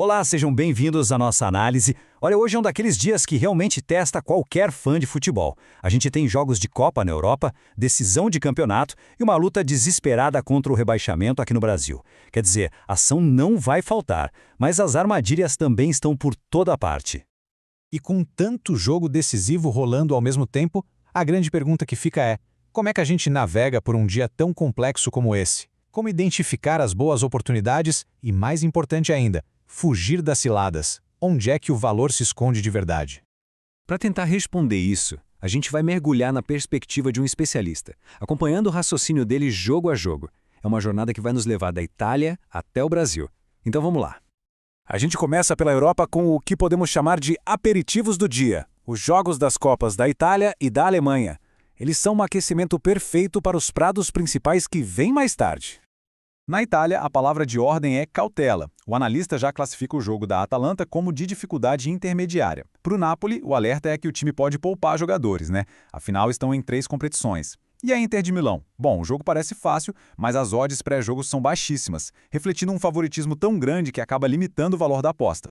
Olá, sejam bem-vindos à nossa análise. Olha, hoje é um daqueles dias que realmente testa qualquer fã de futebol. A gente tem jogos de Copa na Europa, decisão de campeonato e uma luta desesperada contra o rebaixamento aqui no Brasil. Quer dizer, ação não vai faltar, mas as armadilhas também estão por toda parte. E com tanto jogo decisivo rolando ao mesmo tempo, a grande pergunta que fica é: como é que a gente navega por um dia tão complexo como esse? Como identificar as boas oportunidades e, mais importante ainda, fugir das ciladas? Onde é que o valor se esconde de verdade? Para tentar responder isso, a gente vai mergulhar na perspectiva de um especialista, acompanhando o raciocínio dele jogo a jogo. É uma jornada que vai nos levar da Itália até o Brasil. Então vamos lá. A gente começa pela Europa com o que podemos chamar de aperitivos do dia, os jogos das Copas da Itália e da Alemanha. Eles são um aquecimento perfeito para os pratos principais que vêm mais tarde. Na Itália, a palavra de ordem é cautela. O analista já classifica o jogo da Atalanta como de dificuldade intermediária. Para o Napoli, o alerta é que o time pode poupar jogadores, né? Afinal, estão em 3 competições. E a Inter de Milão? Bom, o jogo parece fácil, mas as odds pré-jogo são baixíssimas, refletindo um favoritismo tão grande que acaba limitando o valor da aposta.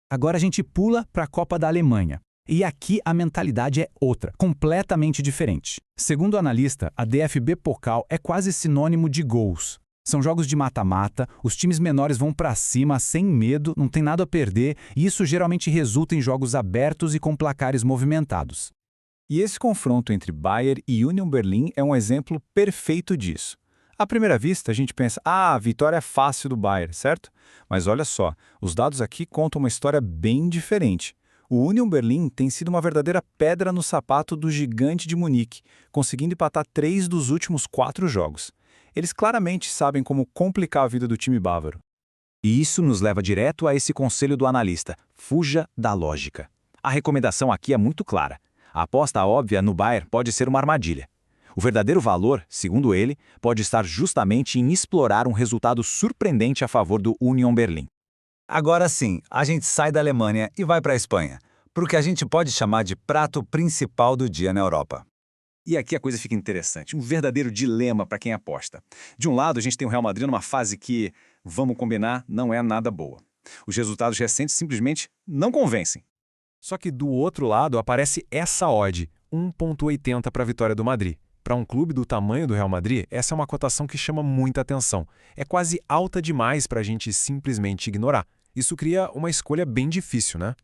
Agora a gente pula para a Copa da Alemanha. E aqui a mentalidade é outra, completamente diferente. Segundo o analista, a DFB Pokal é quase sinônimo de gols. São jogos de mata-mata, os times menores vão para cima sem medo, não tem nada a perder, e isso geralmente resulta em jogos abertos e com placares movimentados. E esse confronto entre Bayern e Union Berlin é um exemplo perfeito disso. À primeira vista, a gente pensa, a vitória é fácil do Bayern, certo? Mas olha só, os dados aqui contam uma história bem diferente. O Union Berlin tem sido uma verdadeira pedra no sapato do gigante de Munique, conseguindo empatar 3 dos últimos 4 jogos. Eles claramente sabem como complicar a vida do time bávaro. E isso nos leva direto a esse conselho do analista: fuja da lógica. A recomendação aqui é muito clara. A aposta óbvia no Bayern pode ser uma armadilha. O verdadeiro valor, segundo ele, pode estar justamente em explorar um resultado surpreendente a favor do Union Berlin. Agora sim, a gente sai da Alemanha e vai para a Espanha, para o que a gente pode chamar de prato principal do dia na Europa. E aqui a coisa fica interessante, um verdadeiro dilema para quem aposta. De um lado, a gente tem o Real Madrid numa fase que, vamos combinar, não é nada boa. Os resultados recentes simplesmente não convencem. Só que do outro lado aparece essa odd, 1,80 para a vitória do Madrid. Para um clube do tamanho do Real Madrid, essa é uma cotação que chama muita atenção. É quase alta demais para a gente simplesmente ignorar. Isso cria uma escolha bem difícil, né?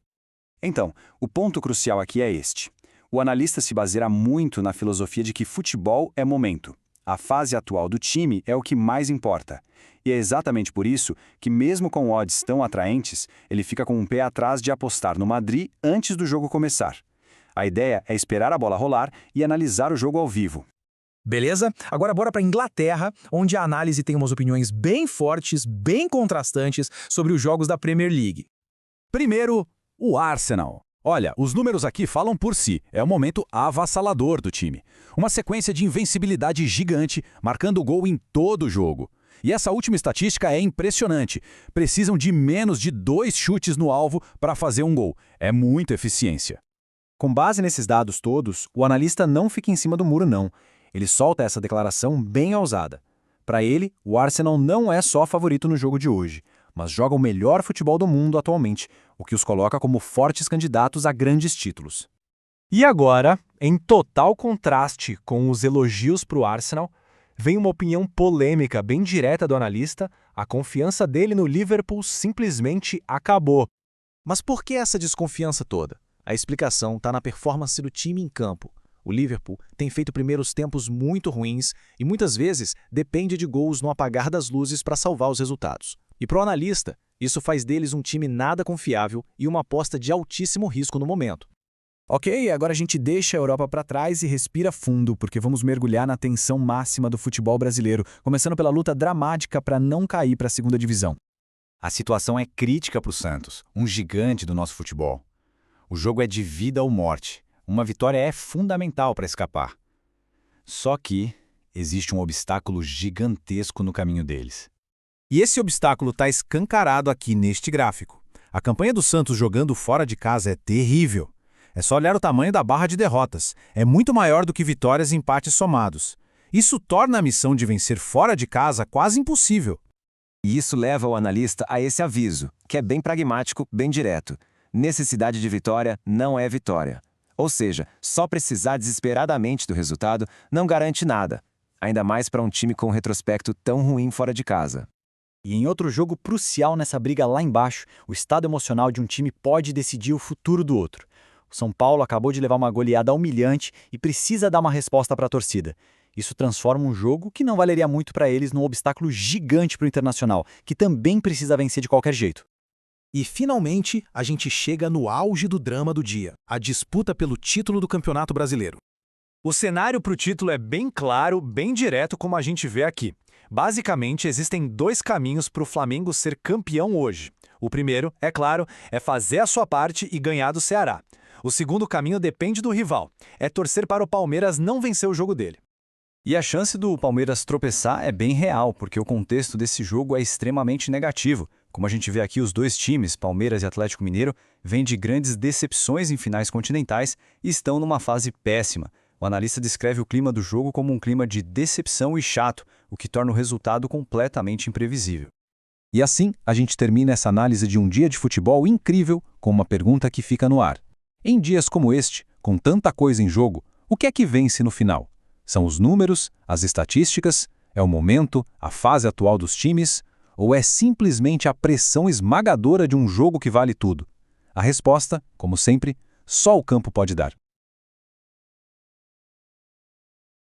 Então, o ponto crucial aqui é este. O analista se baseia muito na filosofia de que futebol é momento. A fase atual do time é o que mais importa. E é exatamente por isso que, mesmo com odds tão atraentes, ele fica com um pé atrás de apostar no Madrid antes do jogo começar. A ideia é esperar a bola rolar e analisar o jogo ao vivo. Beleza? Agora bora para a Inglaterra, onde a análise tem umas opiniões bem fortes, bem contrastantes sobre os jogos da Premier League. Primeiro, o Arsenal. Olha, os números aqui falam por si, é um momento avassalador do time. Uma sequência de invencibilidade gigante, marcando gol em todo o jogo. E essa última estatística é impressionante. Precisam de menos de 2 chutes no alvo para fazer um gol. É muita eficiência. Com base nesses dados todos, o analista não fica em cima do muro não. Ele solta essa declaração bem ousada. Para ele, o Arsenal não é só favorito no jogo de hoje, mas joga o melhor futebol do mundo atualmente, o que os coloca como fortes candidatos a grandes títulos. E agora, em total contraste com os elogios para o Arsenal, vem uma opinião polêmica bem direta do analista: a confiança dele no Liverpool simplesmente acabou. Mas por que essa desconfiança toda? A explicação está na performance do time em campo. O Liverpool tem feito primeiros tempos muito ruins e muitas vezes depende de gols no apagar das luzes para salvar os resultados. E para o analista, isso faz deles um time nada confiável e uma aposta de altíssimo risco no momento. Ok, agora a gente deixa a Europa para trás e respira fundo, porque vamos mergulhar na tensão máxima do futebol brasileiro, começando pela luta dramática para não cair para a segunda divisão. A situação é crítica para o Santos, um gigante do nosso futebol. O jogo é de vida ou morte. Uma vitória é fundamental para escapar. Só que existe um obstáculo gigantesco no caminho deles. E esse obstáculo está escancarado aqui neste gráfico. A campanha do Santos jogando fora de casa é terrível. É só olhar o tamanho da barra de derrotas. É muito maior do que vitórias e empates somados. Isso torna a missão de vencer fora de casa quase impossível. E isso leva o analista a esse aviso, que é bem pragmático, bem direto. Necessidade de vitória não é vitória. Ou seja, só precisar desesperadamente do resultado não garante nada, ainda mais para um time com um retrospecto tão ruim fora de casa. E em outro jogo crucial nessa briga lá embaixo, o estado emocional de um time pode decidir o futuro do outro. O São Paulo acabou de levar uma goleada humilhante e precisa dar uma resposta para a torcida. Isso transforma um jogo que não valeria muito para eles num obstáculo gigante para o Internacional, que também precisa vencer de qualquer jeito. E finalmente, a gente chega no auge do drama do dia, a disputa pelo título do Campeonato Brasileiro. O cenário para o título é bem claro, bem direto, como a gente vê aqui. Basicamente, existem dois caminhos para o Flamengo ser campeão hoje. O primeiro, é claro, é fazer a sua parte e ganhar do Ceará. O segundo caminho depende do rival, é torcer para o Palmeiras não vencer o jogo dele. E a chance do Palmeiras tropeçar é bem real, porque o contexto desse jogo é extremamente negativo. Como a gente vê aqui, os dois times, Palmeiras e Atlético Mineiro, vêm de grandes decepções em finais continentais e estão numa fase péssima. O analista descreve o clima do jogo como um clima de decepção e chato, o que torna o resultado completamente imprevisível. E assim, a gente termina essa análise de um dia de futebol incrível com uma pergunta que fica no ar. Em dias como este, com tanta coisa em jogo, o que é que vence no final? São os números, as estatísticas, é o momento, a fase atual dos times, ou é simplesmente a pressão esmagadora de um jogo que vale tudo? A resposta, como sempre, só o campo pode dar.